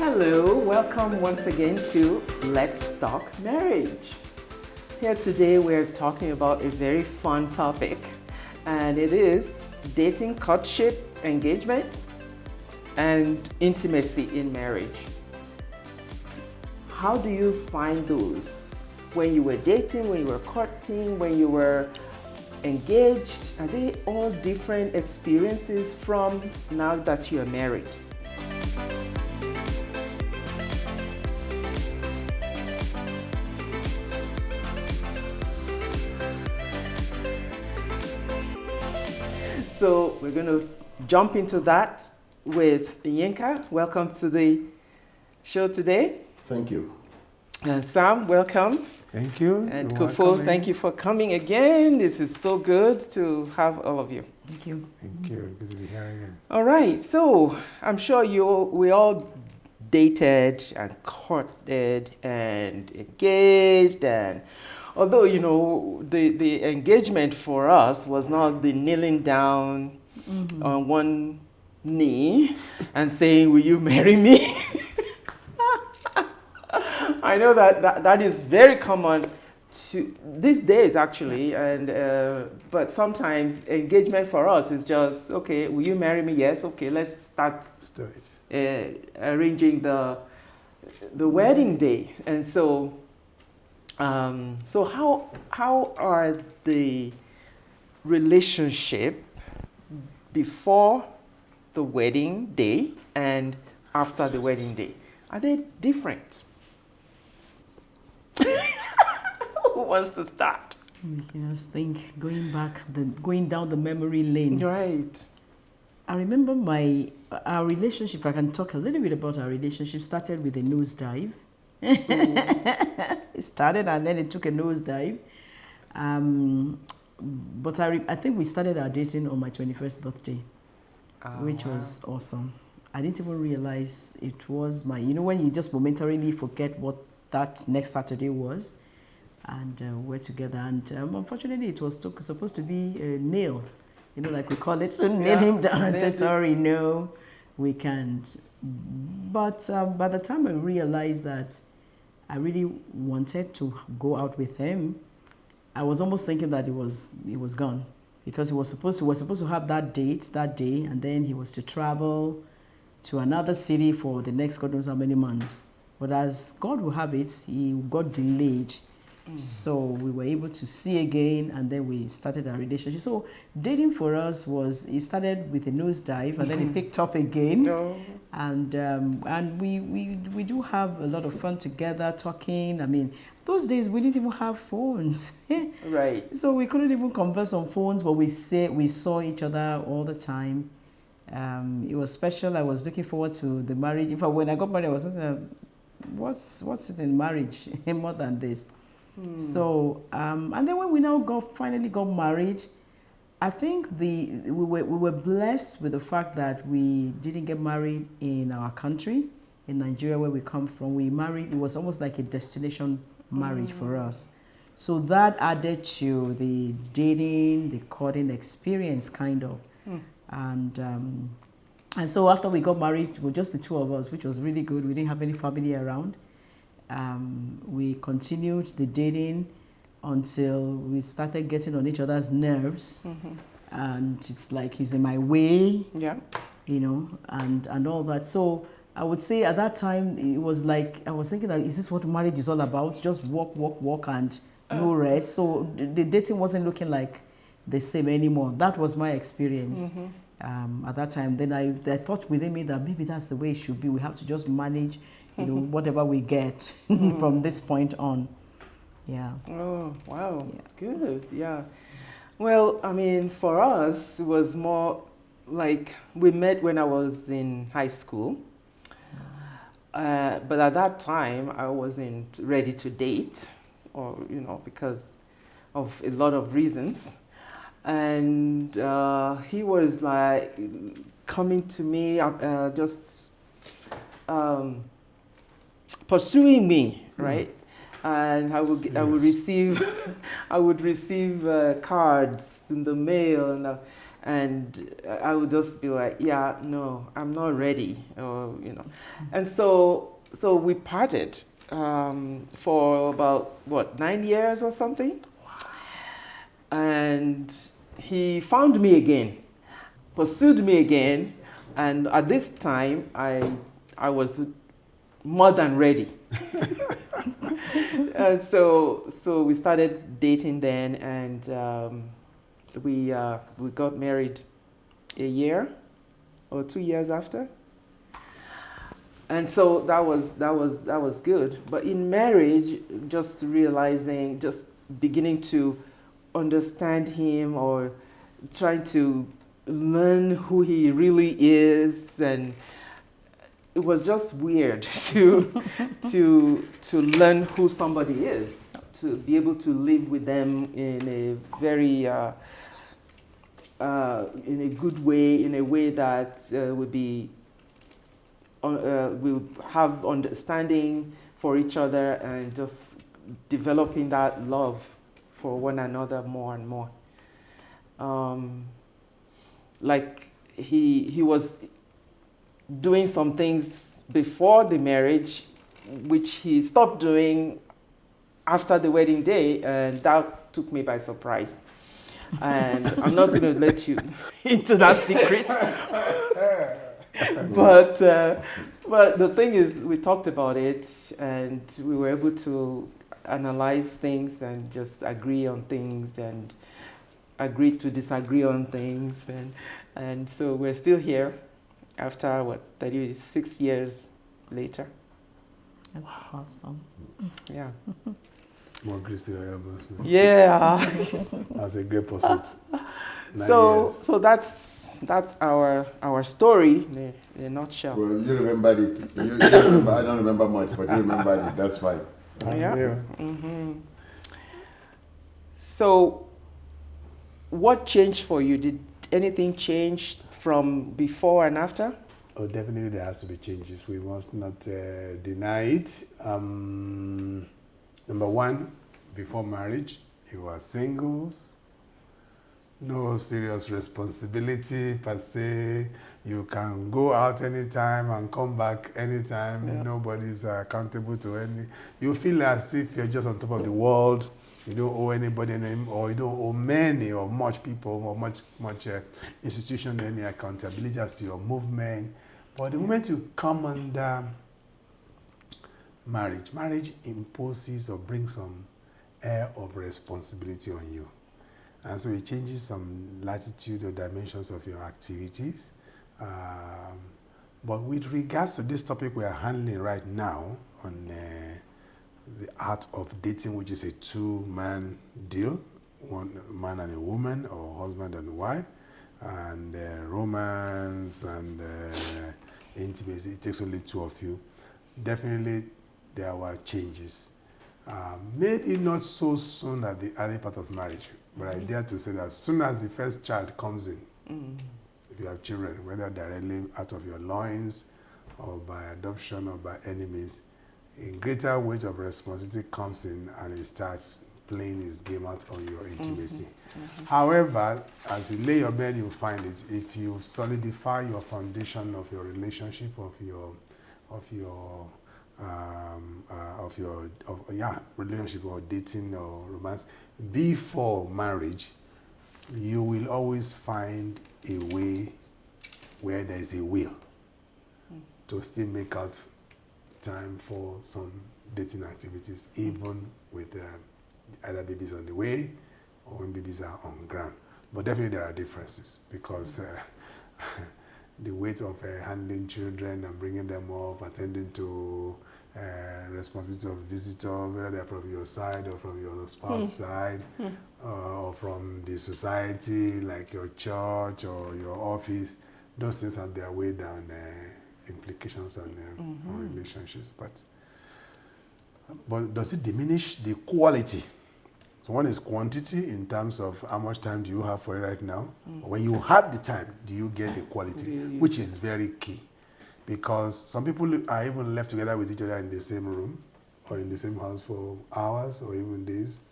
Hello, welcome once again to Let's Talk Marriage. Here today we're talking about a very fun topic, and it is dating, courtship, engagement, and intimacy in marriage. How do you find those? When you were dating, when you were courting, when you were engaged, are they all different experiences from now that you're married? So we're going to jump into that with Yinka. Welcome to the show today. Thank you. And Sam, welcome. Thank you. And You're Kufo, welcome. thank you for coming again. This is so good to have all of you. Thank you. Thank you. Good to be here again. All right, so I'm sure we all dated and courted and engaged, and although the engagement for us was not the kneeling down on one knee and saying, "Will you marry me?" I know that is very common to these days, actually, and but sometimes engagement for us is just, okay, will you marry me? Yes. Okay, let's start Let's do it. arranging the wedding day. And so how are the relationship before the wedding day and after the wedding day? Are they different? Who wants to start? I just think going down the memory lane. Right. I remember our relationship. If I can talk a little bit about our relationship, started with a nosedive. It started and then it took a nosedive. But I think we started our dating on my 21st birthday, which was awesome. I didn't even realize it was when you just momentarily forget what that next Saturday was, and we're together. And unfortunately, it was supposed to be a nail, like we call it. So nail him down and say, sorry, no, we can't. But by the time I realized that I really wanted to go out with him, I was almost thinking that it was gone, because we were supposed to have that date that day, and then he was to travel to another city for the next God knows how many months. But as God will have it, he got delayed. So we were able to see again, and then we started our relationship. So dating for us it started with a nosedive, and then it picked up again. Oh. And we do have a lot of fun together, talking. I mean, those days we didn't even have phones. Right. So we couldn't even converse on phones, but we saw each other all the time. It was special. I was looking forward to the marriage. In fact, when I got married, I was thinking, what's it in marriage more than this? So and then when we finally got married, I think we were blessed with the fact that we didn't get married in our country, in Nigeria, where we come from. We married. It was almost like a destination marriage for us. So that added to the dating, the courting experience, kind of. And so after we got married, it was just the two of us, which was really good. We didn't have any family around. We continued the dating until we started getting on each other's nerves. And it's like he's in my way, Yeah. and all that. So I would say at that time, it was like, I was thinking, that, is this what marriage is all about? Just walk, and no rest. So the dating wasn't looking like the same anymore. That was my experience. At that time. Then I thought within me that maybe that's the way it should be. We have to just manage, whatever we get from this point on. Yeah. Oh, wow. Yeah. Good. Yeah. Well, I mean, for us, it was more like we met when I was in high school. But at that time, I wasn't ready to date, or, because of a lot of reasons. And he was like coming to me, just pursuing me, right? And I would receive cards in the mail, and I would just be like, yeah, no, I'm not ready, or and so we parted for about what 9 years or something, and he found me again, pursued me again, and at this time I was more than ready. And so we started dating then, and we got married a year or 2 years after. And so that was good. But in marriage, just realizing, just beginning to understand him, or trying to learn who he really is, and it was just weird to learn who somebody is, to be able to live with them in a very in a good way, in a way that would be we'll have understanding for each other, and just developing that love for one another more and more. Like he was doing some things before the marriage, which he stopped doing after the wedding day, and that took me by surprise. And I'm not going to let you into that secret. But the thing is, we talked about it, and we were able to analyze things and just agree on things, and agree to disagree on things, and so we're still here after 36 years later. That's awesome. Yeah. More grace to your elbows. Yeah. That's a great pursuit. So that's our story in a nutshell. Well, you remember it. You remember, I don't remember much, but you remember it. That's fine. Yeah. Mm-hmm. So, what changed for you? Did anything change from before and after? Oh, definitely there has to be changes. We must not deny it. Number one, before marriage, you were singles. No serious responsibility per se. You can go out anytime and come back anytime. Yeah. Nobody's accountable to any. You feel as if you're just on top of the world. You don't owe anybody any, or you don't owe many or much people or much institution any accountability as to your movement. But the moment you come under marriage imposes or brings some air of responsibility on you. And so it changes some latitude or dimensions of your activities. But with regards to this topic we are handling right now on the art of dating, which is a two-man deal, one man and a woman, or husband and wife, and romance and intimacy, it takes only two of you. Definitely there were changes. Maybe not so soon at the early part of marriage, but I dare to say that as soon as the first child comes in, if you have children, whether directly out of your loins or by adoption or by any means, a greater weight of responsibility comes in, and it starts playing his game out on your intimacy. However, as you lay your bed, you'll find it. If you solidify your foundation of your relationship, of your relationship or dating or romance before marriage, you will always find a way where there is a will to still make out time for some dating activities, even with either babies on the way or when babies are on ground. But definitely there are differences, because the weight of handling children and bringing them up, attending to responsibility of visitors, whether they're from your side or from your spouse's side, or from the society like your church or your office, those things have their way down implications on relationships. But does it diminish the quality? So one is quantity in terms of how much time do you have for it right now. When you have the time, do you get the quality, which is very key. Because some people are even left together with each other in the same room or in the same house for hours or even days,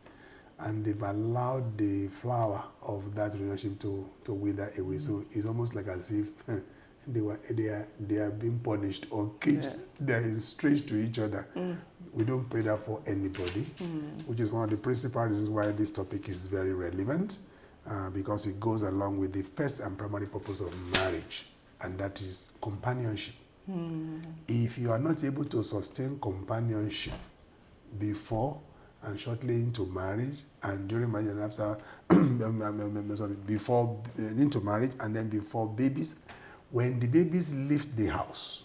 and they've allowed the flower of that relationship to wither away. So it's almost like as if they are being punished or caged. They are estranged to each other. We don't pray that for anybody, which is one of the principal reasons why this topic is very relevant, because it goes along with the first and primary purpose of marriage, and that is companionship. If you are not able to sustain companionship before and shortly into marriage, and during marriage and after, before into marriage and then before babies, when the babies leave the house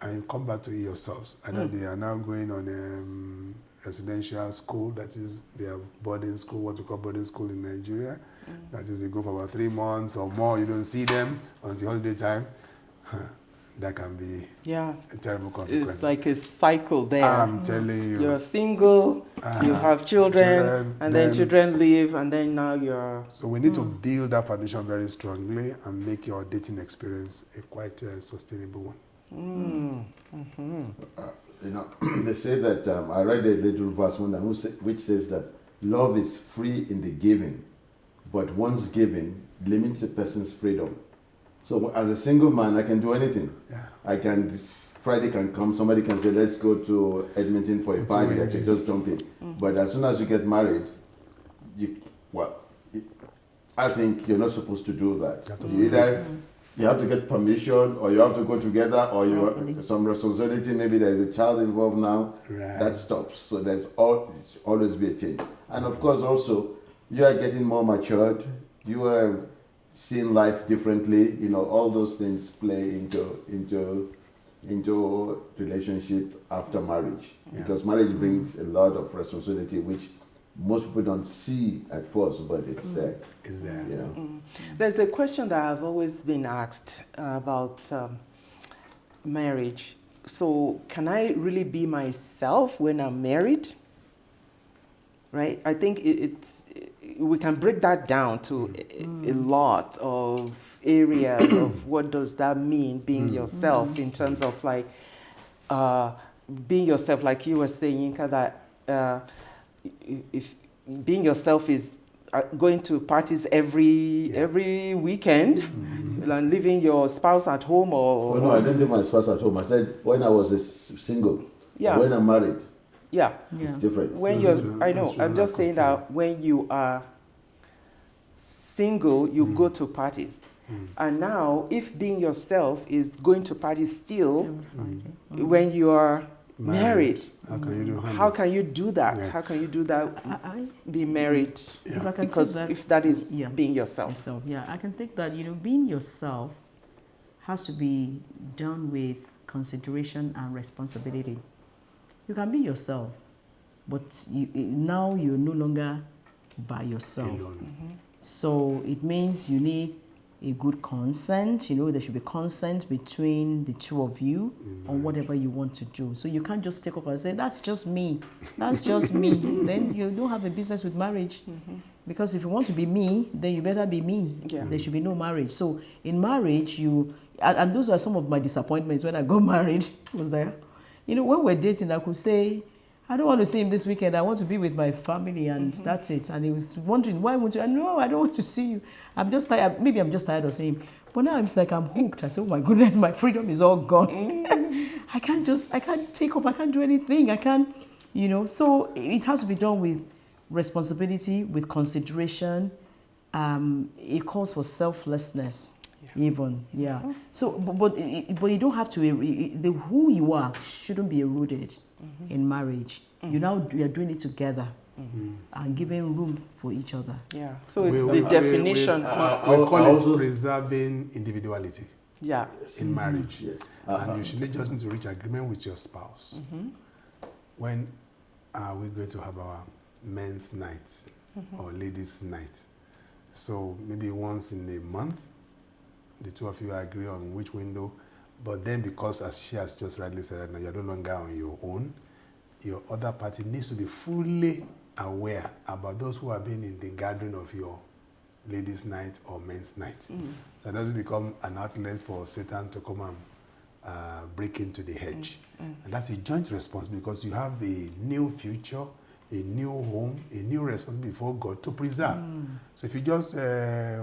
and you come back to yourselves, and then they are now going on residential school, that is their boarding school, what we call boarding school in Nigeria. That is, they go for about 3 months or more, you don't see them until holiday time. That can be a terrible consequence. It's like a cycle there. I'm telling you. You're single, you have children, and then children leave, and then now you're... So we need to build that foundation very strongly and make your dating experience a quite sustainable one. You know, they say that, I read a little verse one time which says that love is free in the giving, but once given limits a person's freedom. So as a single man, I can do anything. Friday can come, somebody can say, let's go to Edmonton for a party, I can just jump in. But as soon as you get married, I think you're not supposed to do that. You have to get permission, or you have to go together, or you have some responsibility, maybe there's a child involved now, that stops. So there's always be a change. And of course also, you are getting more matured, you are seeing life differently, you know, all those things play into relationship after marriage. Because marriage brings a lot of responsibility, which most people don't see at first, but it's there. It's there. You know? There's a question that I've always been asked about marriage. So can I really be myself when I'm married? Right? I think we can break that down to a lot of areas of what does that mean, being yourself, in terms of like being yourself, like you were saying, Yinka, that if being yourself is going to parties every weekend and leaving your spouse at home or... Oh, no, I didn't leave my spouse at home. I said when I was single, when I'm married. It's different. When you're, I know, I'm just saying that when you are single, you go to parties. And now, if being yourself is going to parties still, when you are married, how can you do that? How can you do that, be married? Because if that is being yourself. I can think that, being yourself has to be done with consideration and responsibility. You can be yourself, but now you're no longer by yourself. So it means you need a good consent. There should be consent between the two of you on whatever you want to do. So you can't just take off and say, that's just me. That's just me. Then you don't have a business with marriage. Because if you want to be me, then you better be me. There should be no marriage. So in marriage, and those are some of my disappointments when I got married. Was there? When we're dating, I could say, I don't want to see him this weekend. I want to be with my family, and that's it. And he was wondering, why won't you? No, I don't want to see you. I'm just tired. Maybe I'm just tired of seeing him. But now it's like I'm hooked. I say, oh my goodness, my freedom is all gone. I can't take off. I can't do anything. I can't, So it has to be done with responsibility, with consideration. It calls for selflessness. So, but you don't have to. Who you are shouldn't be eroded in marriage. You are doing it together and giving room for each other. So it's the definition. We call it preserving individuality. In marriage, and you should just need to reach agreement with your spouse. When are we going to have our men's night or ladies' night? So maybe once in a month. The two of you agree on which window, but then because, as she has just rightly said, now you're no longer on your own, your other party needs to be fully aware about those who have been in the gathering of your ladies' night or men's night. So it doesn't become an outlet for Satan to come and break into the hedge. And that's a joint responsibility because you have a new future, a new home, a new responsibility before God to preserve. So if you just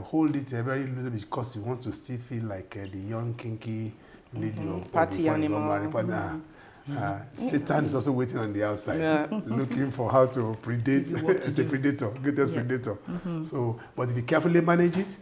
hold it a very little bit because you want to still feel like the young kinky lady of Party before you animal. got married, Satan is also waiting on the outside, looking for how to predate as a predator, greatest predator. So, but if you carefully manage it,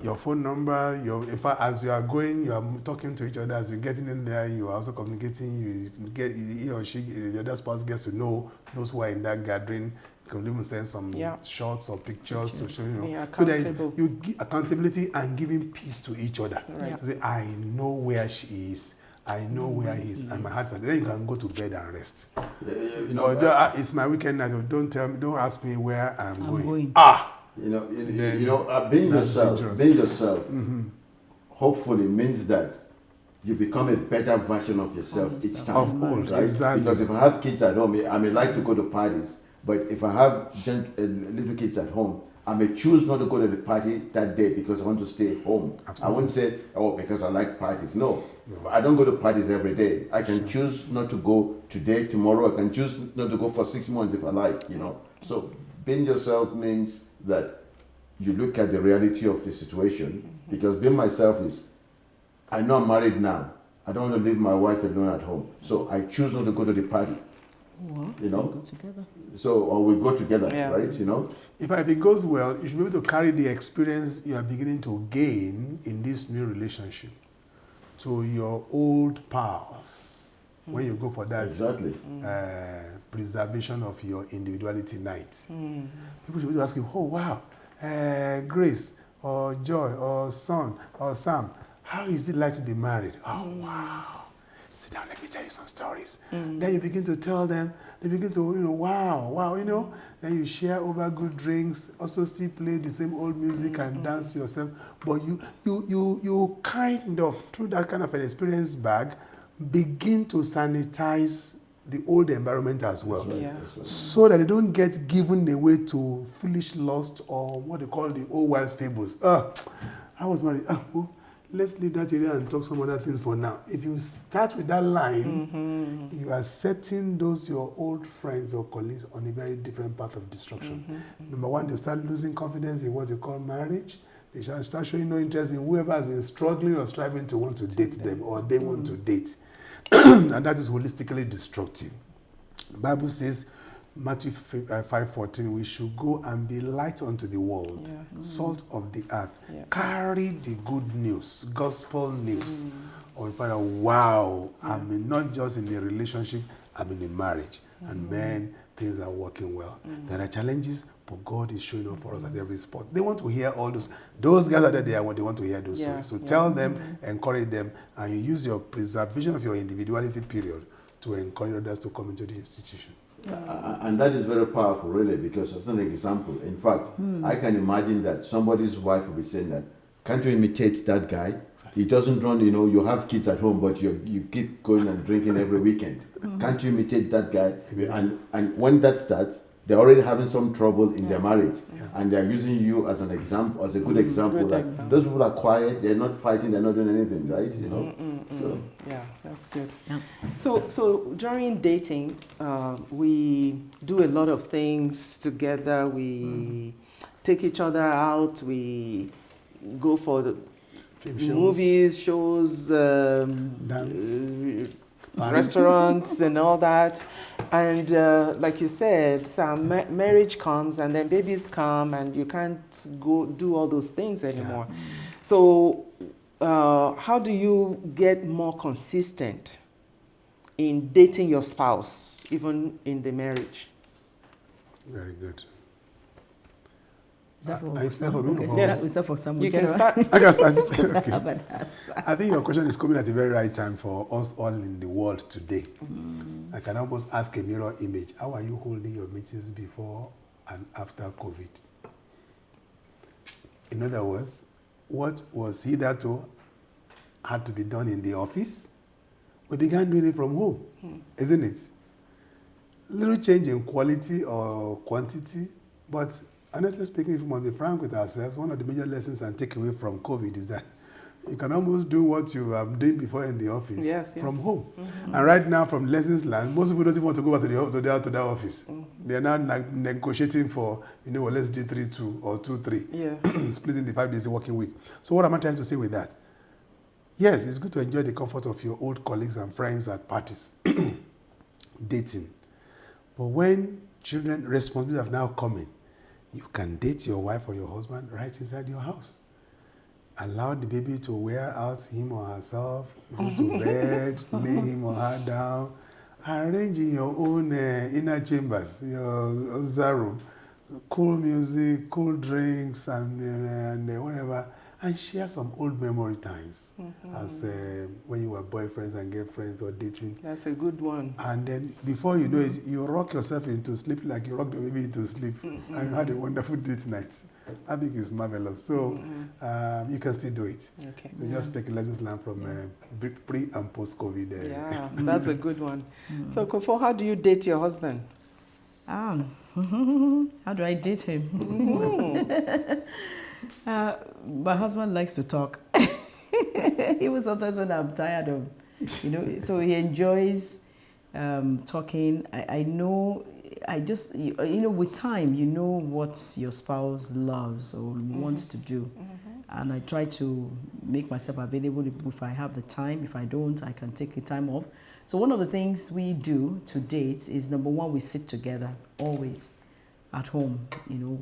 your phone number, in fact, as you are going, you are talking to each other. As you're getting in there, you are also communicating. He or she, the other spouse gets to know those who are in that gathering. You can even send some shots or pictures to show, so there is you give accountability and giving peace to each other. Right. To say, I know where she is. I know where he is, and my heart's at. Then you can go to bed and rest. It's my weekend night. So don't ask me where I'm going. Being yourself, hopefully means that you become a better version of yourself each time. Of course, right? exactly. Because if I have kids at home, I may like to go to parties, but if I have little kids at home, I may choose not to go to the party that day because I want to stay home. Absolutely. I wouldn't say, because I like parties. No, I don't go to parties every day. I can choose not to go today, tomorrow. I can choose not to go for 6 months if I like, So being yourself means that you look at the reality of the situation, because being myself is, I know I'm married now. I don't want to leave my wife alone at home. So I choose not to go to the party. We go together. So, or we go together, right? If it goes well, you should be able to carry the experience you are beginning to gain in this new relationship to your old pals when you go for that preservation of your individuality night. People should be asking, oh wow, Grace or Joy or Son or Sam, how is it like to be married? Oh wow. Sit down, let me tell you some stories. Then you begin to tell them, they begin to, wow, Then you share over good drinks, also still play the same old music and dance to yourself. But you kind of, through that kind of an experience bag, begin to sanitize the old environment as well. So that they don't get given away to foolish lust or what they call the old wives' fables. I was married. Let's leave that area and talk some other things for now. If you start with that line, you are setting those your old friends or colleagues on a very different path of destruction. Number one, they start losing confidence in what you call marriage. They shall start showing no interest in whoever has been struggling or striving to want to date them or they want to date. And that is holistically destructive. The Bible says, Matthew 5:14, we should go and be light unto the world, salt of the earth. Carry the good news, gospel news. Or Father, wow, I'm not just in a relationship, I'm in a marriage. And man, things are working well. There are challenges, but God is showing up for us at every spot. They want to hear all those guys are there, they want to hear those stories. So tell them, encourage them, and you use your preservation of your individuality period to encourage others to come into the institution. And that is very powerful, really, because as an example, in fact, I can imagine that somebody's wife will be saying that, can't you imitate that guy? He doesn't run, you have kids at home, but you keep going and drinking every weekend. Can't you imitate that guy? And when that starts, they're already having some trouble in their marriage. And they're using you as an example, as a good example. Those people are quiet, they're not fighting, they're not doing anything, right? So. Yeah, that's good. So during dating, we do a lot of things together. We take each other out. We go for the movies, shows, restaurants and all that. And like you said, some marriage comes and then babies come and you can't go do all those things anymore. So how do you get more consistent in dating your spouse, even in the marriage? Very good. Is that for You can start. I can start. Okay. I think your question is coming at a very right time for us all in the world today. I can almost ask a mirror image. How are you holding your meetings before and after COVID? In other words, what was hitherto had to be done in the office, we began doing it from home, isn't it? Little change in quality or quantity, but honestly speaking, if we must be frank with ourselves, one of the major lessons and takeaway from COVID is that You can almost do what you have done before in the office from home. Mm-hmm. And right now, from lessons learned, most people don't even want to go back to their office. Mm-hmm. They are now negotiating for, well, let's do 3-2 or 2-3, splitting the 5 days working week. So what am I trying to say with that? Yes, it's good to enjoy the comfort of your old colleagues and friends at parties, dating. But when children responsibilities have now come in, you can date your wife or your husband right inside your house. Allow the baby to wear out him or herself, go to bed, lay him or her down, arrange in your own inner chambers, your room, cool music, cool drinks, and whatever, and share some old memory times as when you were boyfriends and girlfriends or dating. That's a good one. And then before you know it, you rock yourself into sleep like you rocked the baby into sleep and you had a wonderful date night. I think it's marvelous. So you can still do it. Okay. So just take lessons learned from pre and post-COVID. Yeah, that's a good one. So, Kofo, how do you date your husband? How do I date him? My husband likes to talk. Even sometimes when I'm tired of, so he enjoys talking. I know, with time, you know what your spouse loves or wants to do. And I try to make myself available if I have the time. If I don't, I can take the time off. So one of the things we do to date is, number one, we sit together, always. At home,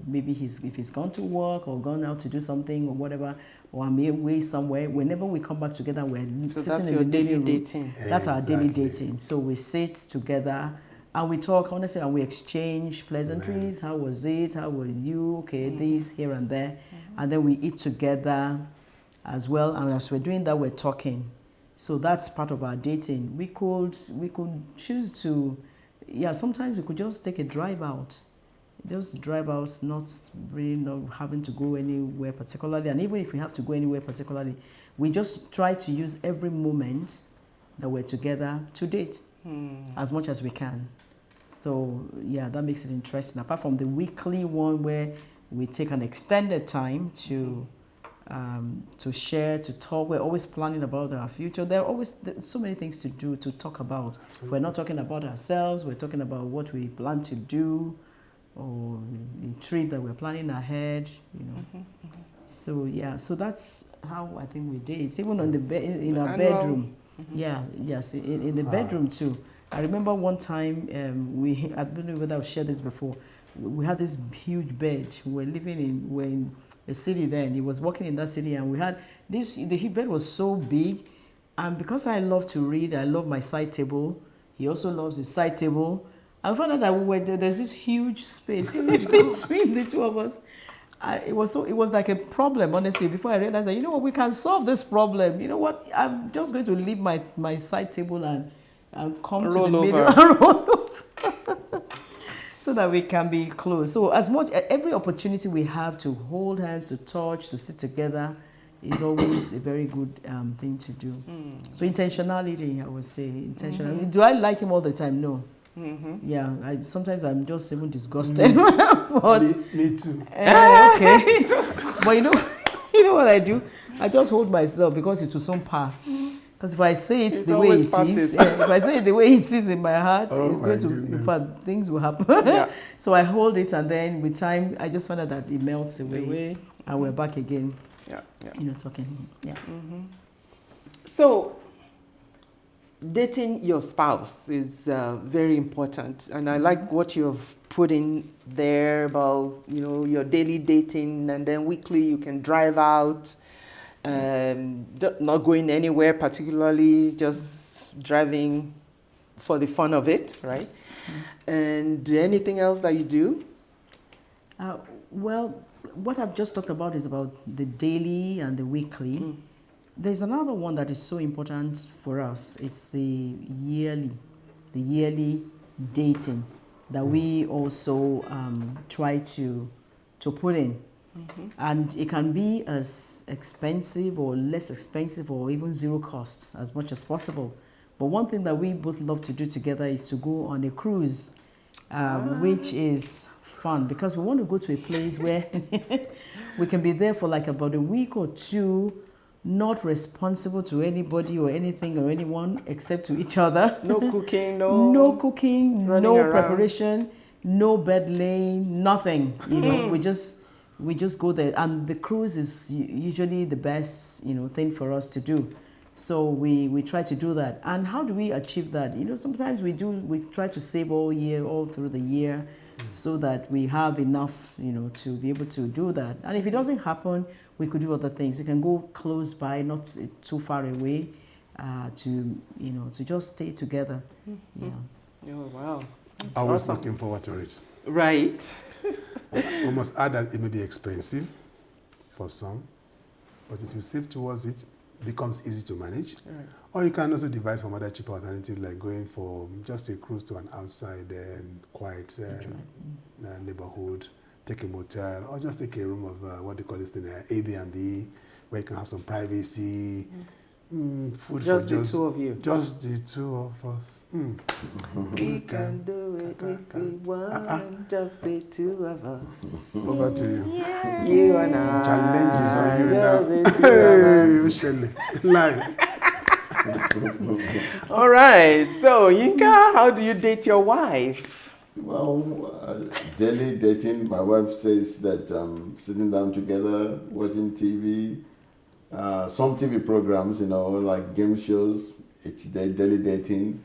maybe if he's gone to work or gone out to do something or whatever, or I'm away somewhere, whenever we come back together, we're sitting in the daily room. Dating. That's our daily dating. So we sit together and we talk, honestly, and we exchange pleasantries. How was it? How were you? Okay, this, here and there. And then we eat together as well. And as we're doing that, we're talking. So that's part of our dating. We could choose to, sometimes we could just take a drive out. Just drive out, not having to go anywhere particularly. And even if we have to go anywhere particularly, we just try to use every moment that we're together to date as much as we can. So, that makes it interesting. Apart from the weekly one where we take an extended time to share, to talk. We're always planning about our future. There are so many things to do, to talk about. Absolutely. We're not talking about ourselves. We're talking about what we plan to do, or the trip that we're planning ahead, So that's how I think we did. It's even on the in our bedroom. In the bedroom too. I remember one time I don't know whether I've shared this before. We had this huge bed. We're in a city then. He was working in that city, and we had this. The bed was so big, and because I love to read, I love my side table. He also loves his side table. I found out that there's this huge space between the two of us. It was like a problem, honestly. Before I realized that, we can solve this problem. You know what? I'm just going to leave my side table and come to the middle and roll over, so that we can be close. So every opportunity we have to hold hands, to touch, to sit together, is always a very good thing to do. So intentionality, I would say, intentionality. Do I like him all the time? No. Sometimes I'm just even disgusted. But, me too. Okay. But you know what I do? I just hold myself because it will soon pass. Because if I say it the way it is, if I say it the way it is in my heart, it's going to, in fact, things will happen. So I hold it, and then with time, I just find out that it melts away. And we're back again. Talking. So, dating your spouse is very important, and I like what you've put in there about your daily dating, and then weekly you can drive out, not going anywhere particularly, just driving for the fun of it, right? And anything else that you do? Well, what I've just talked about is about the daily and the weekly. There's another one that is so important for us. It's the yearly dating that we also try to put in. And it can be as expensive or less expensive or even zero costs as much as possible. But one thing that we both love to do together is to go on a cruise, which is fun because we want to go to a place where we can be there for like about a week or two, not responsible to anybody or anything or anyone except to each other. No cooking, No cooking, running no around. preparation, no bed laying, nothing. You know, we just go there, and the cruise is usually the best, you know, thing for us to do. So we try to do that. And how do we achieve that? You know, sometimes we try to save all year, all through the year, so that we have enough, you know, to be able to do that. And if it doesn't happen, we could do other things. We can go close by, not too far away, to, you know, to just stay together. Yeah. Oh, wow. That's Always awesome. looking forward to it. Right. We must add that it may be expensive for some, but if you save towards it, it becomes easy to manage. Right. Or you can also devise some other cheaper alternative, like going for just a cruise to an outside quiet neighborhood, take a motel, or just take a room of what they call this thing, Airbnb, where you can have some privacy, food Just for the two of you. Just the two of us. We can do it if we want, just the two of us. Over to you. You and I. Challenges on you just now. the two of us. Hey, Shelley, live. All right. So, Yinka, how do you date your wife? Well, daily dating, my wife says that sitting down together, watching TV, some TV programs, you know, like game shows, it's daily dating,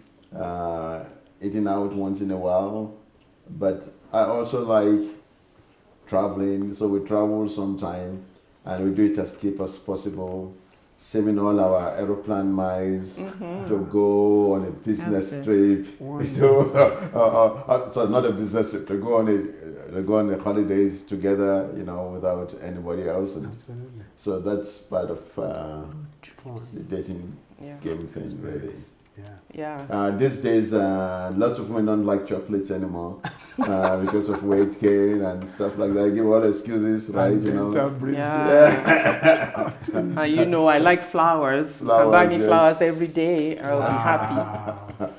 eating out once in a while. But I also like traveling, so we travel sometime and we do it as cheap as possible, saving all our aeroplane miles to go on a business trip. So not a business trip, to go on the holidays together, you know, without anybody else. And Absolutely. so that's part of the dating game thing, really. Yeah. These days, lots of women don't like chocolates anymore because of weight gain and stuff like that. Give all excuses, right? And you know. Yeah. You know, I like flowers. You can buy me flowers every day. I'll be happy.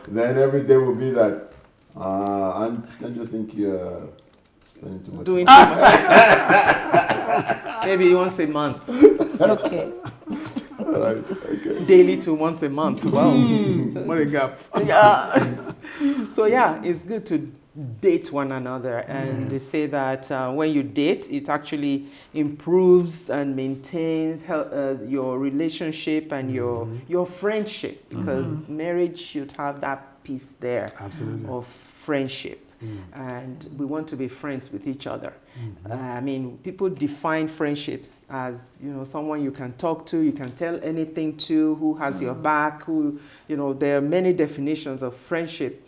then every day will be that. And don't you think you're spending too much? Doing too much. Maybe once a month. It's okay. All right. Okay. Daily to once a month. Wow. What a gap. Yeah. So yeah, it's good to date one another, and they say that when you date, it actually improves and maintains your relationship and your friendship, because marriage should have that piece there. Absolutely. Of friendship. And we want to be friends with each other. I mean, people define friendships as, you know, someone you can talk to, you can tell anything to, who has your back, who, you know, there are many definitions of friendship.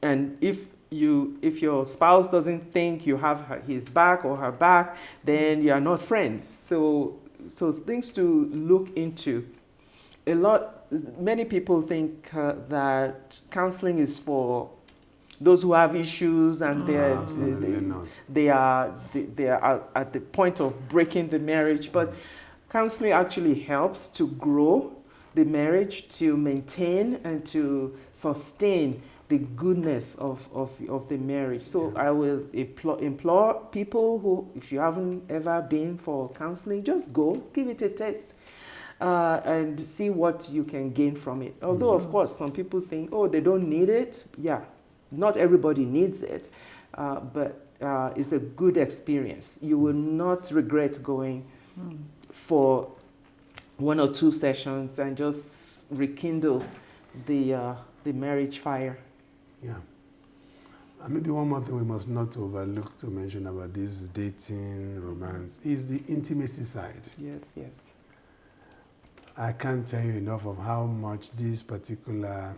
And if your spouse doesn't think you have his back or her back, then you are not friends. So things to look into. Many people think that counseling is for those who have issues and they are at the point of breaking the marriage. But counseling actually helps to grow the marriage, to maintain and to sustain the goodness of the marriage. So I will implore people who, if you haven't ever been for counseling, just go, give it a test. And see what you can gain from it. Although, of course, some people think, oh, they don't need it. Yeah, not everybody needs it, but it's a good experience. You will not regret going for 1 or 2 sessions and just rekindle the marriage fire. Yeah. And maybe one more thing we must not overlook to mention about this dating, romance, is the intimacy side. Yes, yes. I can't tell you enough of how much this particular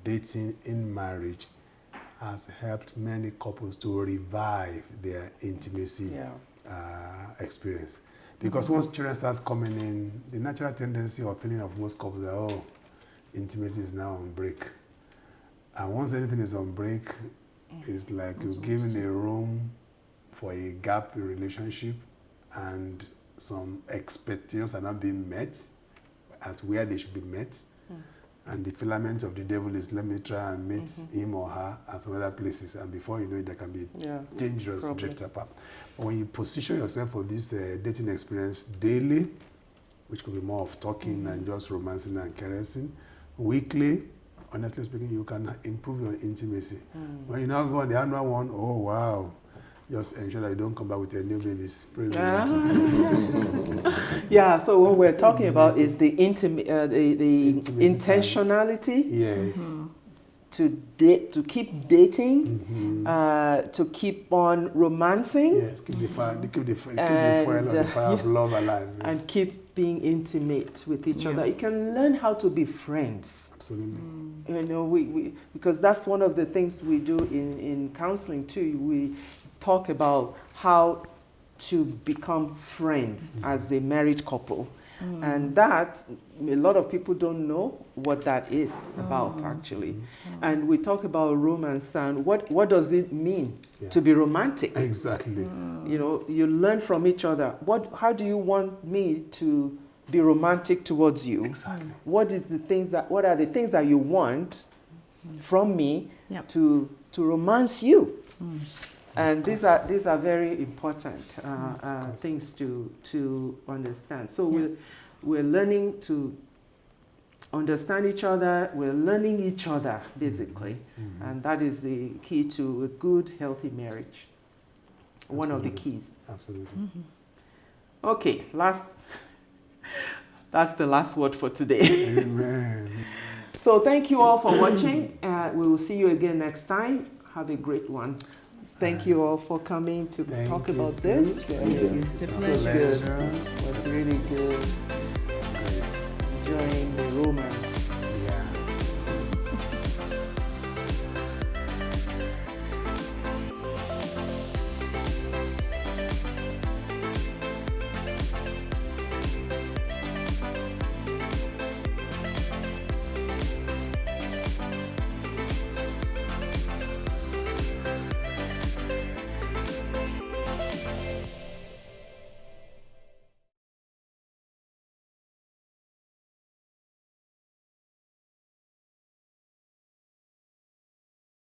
dating in marriage has helped many couples to revive their intimacy experience. Because once children starts coming in, the natural tendency or feeling of most couples are, oh, intimacy is now on break. And once anything is on break, it's like you're giving a room for a gap in relationship, and some expectations are not being met at where they should be met. And the filament of the devil is, let me try and meet him or her at some other places. And before you know it, there can be dangerous drift apart. But when you position yourself for this dating experience daily, which could be more of talking and just romancing and caressing, weekly, honestly speaking, you can improve your intimacy. When you now go on the annual one, oh wow, just ensure that you don't come back with your new babies. Yeah, so what we're talking about is the intentionality. Yes. To keep dating, to keep on romancing. Yes, keep the fire, keep the fire of love alive. Yeah. And keep being intimate with each other. You can learn how to be friends. Absolutely. You know, because that's one of the things we do in counseling too. We talk about how to become friends as a married couple. And that, a lot of people don't know what that is about, actually. And we talk about romance and what does it mean to be romantic? Exactly. You know, you learn from each other. How do you want me to be romantic towards you? Exactly. What are the things that you want from me to romance you? And these are very important things to understand. So we're learning to understand each other. We're learning each other, basically. And that is the key to a good, healthy marriage. One of the keys. Absolutely. Okay, that's the last word for today. Amen. So thank you all for watching. We will see you again next time. Have a great one. Thank you all for coming to talk about this. It's a pleasure. It was really good. Enjoying the romance.